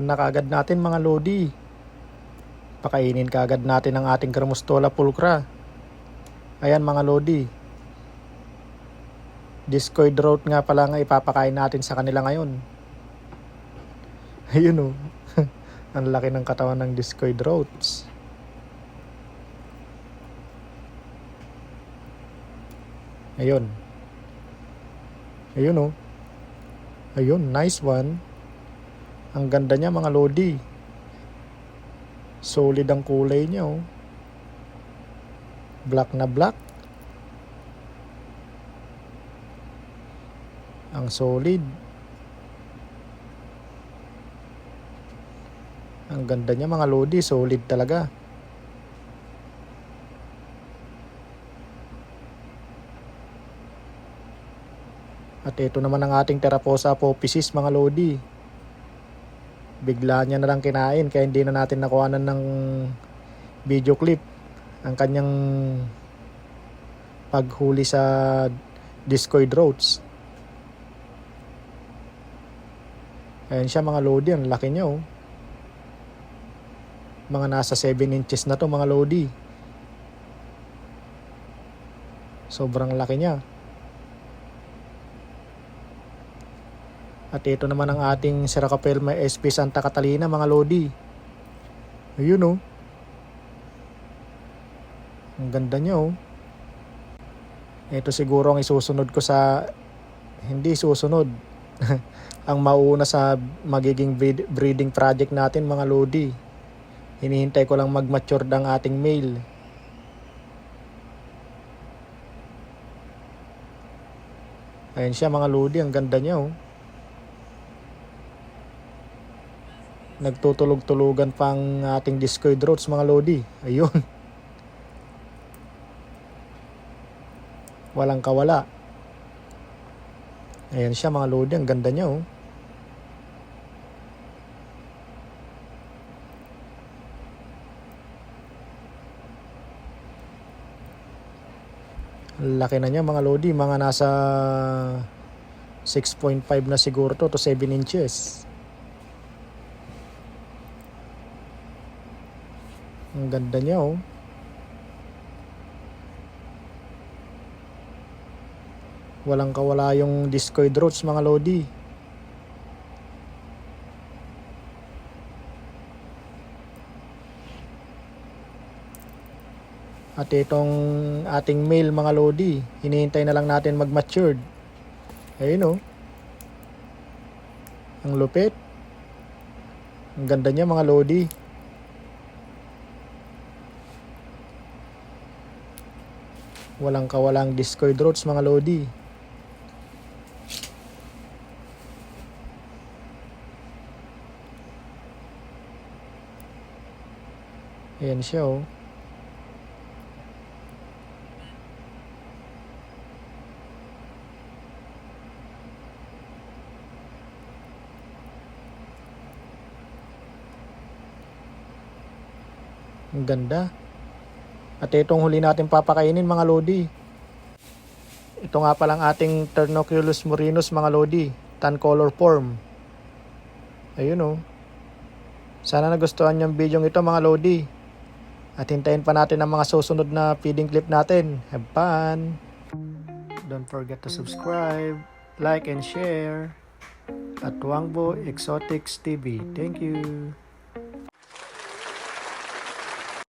Simulan na kaagad natin mga lodi. Pakainin kaagad natin ang ating Grammostola pulchra. Ayan mga lodi. Discoid root nga pala nga ipapakain natin sa kanila ngayon. Ayun o. Ang laki ng katawan ng discoid roats. Ayun. Ayun o. Ayun, nice one. Ang ganda niya mga lodi. Solid ang kulay niya oh. Black na black. Ang solid. Ang ganda niya mga lodi, solid talaga. At ito naman ang ating Theraphosa apophysis mga lodi. Bigla niya na lang kinain kaya hindi na natin nakuhanan ng video clip ang kanyang paghuli sa discoid roach. Ayan siya mga lodi, ang laki niya oh. Mga nasa 7 inches na to mga lodi. Sobrang laki niya. At ito naman ang ating Serracopelma sp Santa Catalina mga lodi. Ayun oh. Ang ganda niya oh. Ito siguro ang isusunod ko sa... Hindi susunod. Ang mauuna sa magiging breeding project natin mga lodi. Hinihintay ko lang mag-mature ang ating male. Ayan siya mga lodi, ang ganda niya oh. Nagtutulog-tulugan pang ating discoid roach mga lodi. Ayun. Walang kawala. Ayan siya mga lodi, ang ganda niya oh. Laki na niya mga lodi, mga nasa 6.5 na siguro to 7 inches. Ang ganda niya oh. Walang kawala yung discoid roach mga lodi. At itong ating male mga lodi, hinihintay na lang natin mag-matured. Ayun oh. Ang lupit. Ang ganda niya mga lodi. Walang kawalang discoid roach mga lodi. Ayan siya oh. Ang ganda. At itong huli natin papakainin mga lodi. Ito nga palang ating Ternoculus murinus mga lodi. Tan color form. Ayun oh. Sana nagustuhan yung video ito mga lodi. At hintayin pa natin ang mga susunod na feeding clip natin. Have fun! Don't forget to subscribe, like and share. At Wangbo Exotics TV. Thank you!